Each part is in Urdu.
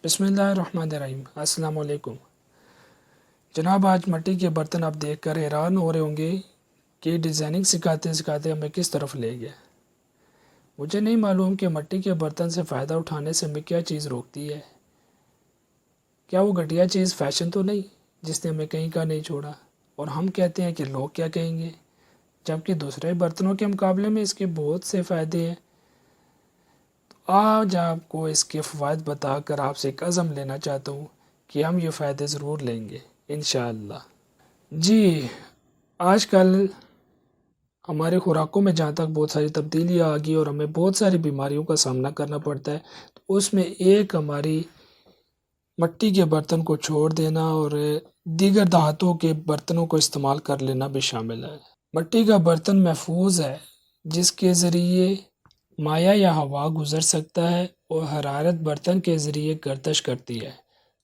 بسم اللہ الرحمن الرحیم۔ السلام علیکم جناب، آج مٹی کے برتن آپ دیکھ کر حیران ہو رہے ہوں گے کہ ڈیزائننگ سکھاتے سکھاتے ہمیں کس طرف لے گیا۔ مجھے نہیں معلوم کہ مٹی کے برتن سے فائدہ اٹھانے سے ہمیں کیا چیز روکتی ہے۔ کیا وہ گھٹیا چیز فیشن تو نہیں جس نے ہمیں کہیں کا نہیں چھوڑا، اور ہم کہتے ہیں کہ لوگ کیا کہیں گے، جبکہ دوسرے برتنوں کے مقابلے میں اس کے بہت سے فائدے ہیں۔ آج آپ کو اس کے فوائد بتا کر آپ سے ایک عزم لینا چاہتا ہوں کہ ہم یہ فائدے ضرور لیں گے انشاءاللہ۔ جی، آج کل ہمارے خوراکوں میں جہاں تک بہت ساری تبدیلیاں آ گئی اور ہمیں بہت ساری بیماریوں کا سامنا کرنا پڑتا ہے، تو اس میں ایک ہماری مٹی کے برتن کو چھوڑ دینا اور دیگر دھاتوں کے برتنوں کو استعمال کر لینا بھی شامل ہے۔ مٹی کا برتن محفوظ ہے، جس کے ذریعے مائع یا ہوا گزر سکتا ہے اور حرارت برتن کے ذریعے گردش کرتی ہے،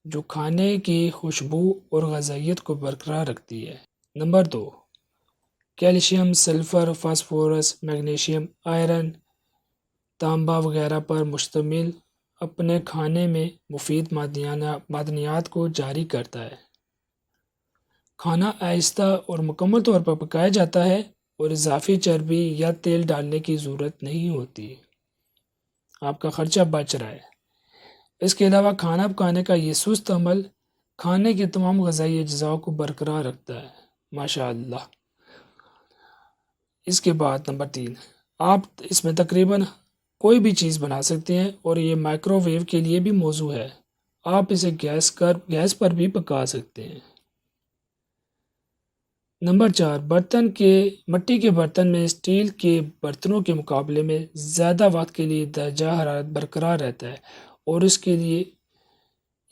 جو کھانے کی خوشبو اور غذائیت کو برقرار رکھتی ہے۔ نمبر 2، calcium, sulphur, phosphorus, magnesium, iron, تانبا وغیرہ پر مشتمل اپنے کھانے میں مفید معدنیات کو جاری کرتا ہے۔ کھانا آہستہ اور مکمل طور پر پکایا جاتا ہے اور اضافی چربی یا تیل ڈالنے کی ضرورت نہیں ہوتی۔ آپ کا خرچہ بچ رہا ہے۔ اس کے علاوہ کھانا پکانے کا یہ سست عمل کھانے کے تمام غذائی اجزاء کو برقرار رکھتا ہے۔ ماشاءاللہ۔ اس کے بعد نمبر 3، آپ اس میں تقریباً کوئی بھی چیز بنا سکتے ہیں اور یہ مائکرو ویو کے لیے بھی موزوں ہے۔ آپ اسے گیس پر بھی پکا سکتے ہیں۔ نمبر 4، مٹی کے برتن میں اسٹیل کے برتنوں کے مقابلے میں زیادہ وقت کے لیے درجہ حرارت برقرار رہتا ہے اور اس کے لیے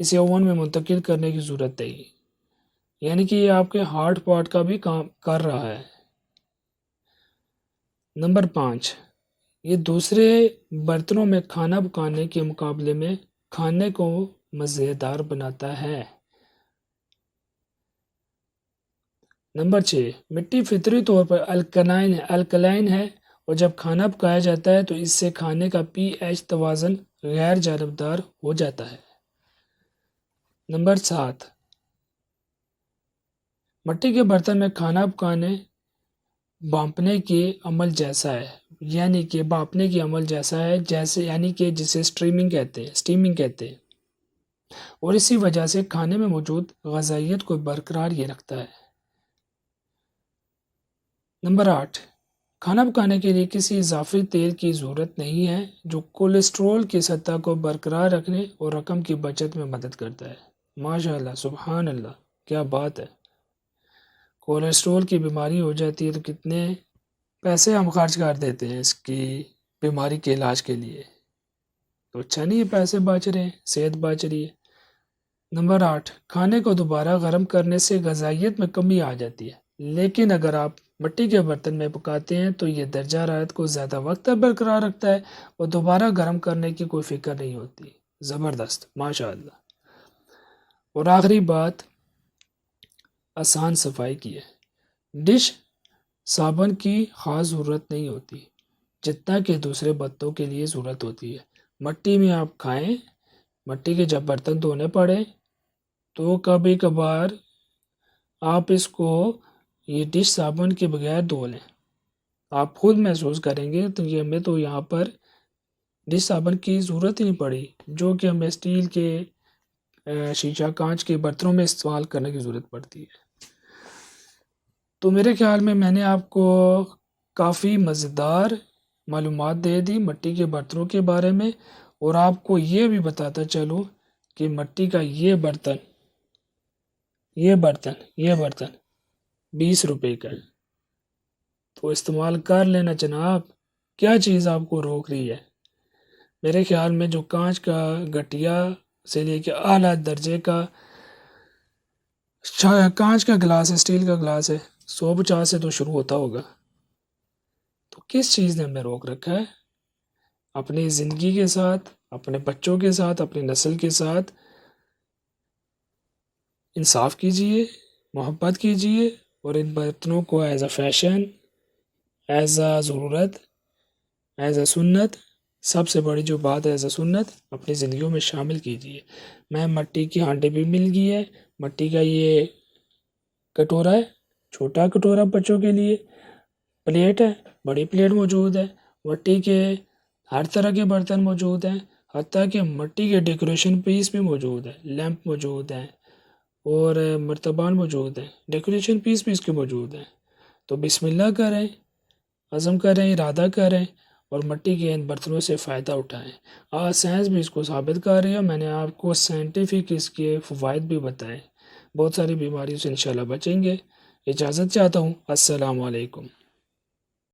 اسے اوون میں منتقل کرنے کی ضرورت نہیں، یعنی کہ یہ آپ کے ہارڈ پاٹ کا بھی کام کر رہا ہے۔ نمبر 5، یہ دوسرے برتنوں میں کھانا پکانے کے مقابلے میں کھانے کو مزیدار بناتا ہے۔ نمبر 6، مٹی فطری طور پر الکلائن ہے اور جب کھانا پکایا جاتا ہے تو اس سے کھانے کا پی ایچ توازن غیر جانبدار ہو جاتا ہے۔ نمبر 7، مٹی کے برتن میں کھانا پکانے بھاپنے کے عمل جیسا ہے، یعنی کہ جسے اسٹیمنگ کہتے ہیں، اور اسی وجہ سے کھانے میں موجود غذائیت کو برقرار یہ رکھتا ہے۔ نمبر 8، کھانا پکانے کے لیے کسی اضافی تیل کی ضرورت نہیں ہے، جو کولیسٹرول کی سطح کو برقرار رکھنے اور رقم کی بچت میں مدد کرتا ہے۔ ماشاءاللہ، سبحان اللہ، کیا بات ہے۔ کولیسٹرول کی بیماری ہو جاتی ہے تو کتنے پیسے ہم خرچ کر دیتے ہیں اس کی بیماری کے علاج کے لیے، تو اچھا نہیں ہے، پیسے بچ رہے ہیں، صحت بچ رہی ہے۔ نمبر 8، کھانے کو دوبارہ گرم کرنے سے غذائیت میں کمی آ جاتی ہے، لیکن اگر آپ مٹی کے برتن میں پکاتے ہیں تو یہ درجہ حرارت کو زیادہ وقت تک برقرار رکھتا ہے اور دوبارہ گرم کرنے کی کوئی فکر نہیں ہوتی۔ زبردست، ماشاءاللہ۔ اور آخری بات آسان صفائی کی ہے۔ ڈش صابن کی خاص ضرورت نہیں ہوتی جتنا کہ دوسرے برتنوں کے لیے ضرورت ہوتی ہے۔ مٹی میں آپ کھائیں، مٹی کے جب برتن دھونے پڑے تو کبھی کبھار آپ اس کو یہ ڈش صابن کے بغیر دھو لیں، آپ خود محسوس کریں گے تو ہمیں تو یہاں پر ڈش صابن کی ضرورت ہی نہیں پڑی، جو کہ ہمیں اسٹیل کے شیشہ کانچ کے برتنوں میں استعمال کرنے کی ضرورت پڑتی ہے۔ تو میرے خیال میں نے آپ کو کافی مزیدار معلومات دے دی مٹی کے برتنوں کے بارے میں، اور آپ کو یہ بھی بتاتا چلوں کہ مٹی کا یہ برتن 20 روپے کا ہے، تو استعمال کر لینا جناب، کیا چیز آپ کو روک رہی ہے۔ میرے خیال میں جو کانچ کا گھٹیا سے لے کے اعلیٰ درجے کا کانچ کا گلاس ہے، اسٹیل کا گلاس ہے، 150 سے تو شروع ہوتا ہوگا، تو کس چیز نے ہمیں روک رکھا ہے؟ اپنی زندگی کے ساتھ، اپنے بچوں کے ساتھ، اپنی نسل کے ساتھ انصاف کیجئے، محبت کیجئے، اور ان برتنوں کو as a fashion, as a ضرورت، ایز اے سنت سب سے بڑی جو بات ہے ایز اے سنت اپنی زندگیوں میں شامل کیجیے۔ میں مٹی کی ہانڈی بھی مل گئی ہے، مٹی کا یہ کٹورا ہے، چھوٹا کٹورا بچوں کے لیے، پلیٹ ہے، بڑی پلیٹ موجود ہے، مٹی کے ہر طرح کے برتن موجود ہیں، حتیٰ کہ مٹی کے ڈیکوریشن پیس بھی موجود ہے، لیمپ موجود ہیں اور مرتبان موجود ہیں، ڈیکوریشن پیس بھی اس کے موجود ہیں۔ تو بسم اللہ کریں، عزم کریں، ارادہ کریں اور مٹی کے ان برتنوں سے فائدہ اٹھائیں۔ آج سائنس بھی اس کو ثابت کر رہی ہے، میں نے آپ کو سائنٹیفک اس کے فوائد بھی بتائے، بہت ساری بیماریوں سے انشاءاللہ بچیں گے۔ اجازت چاہتا ہوں، السلام علیکم۔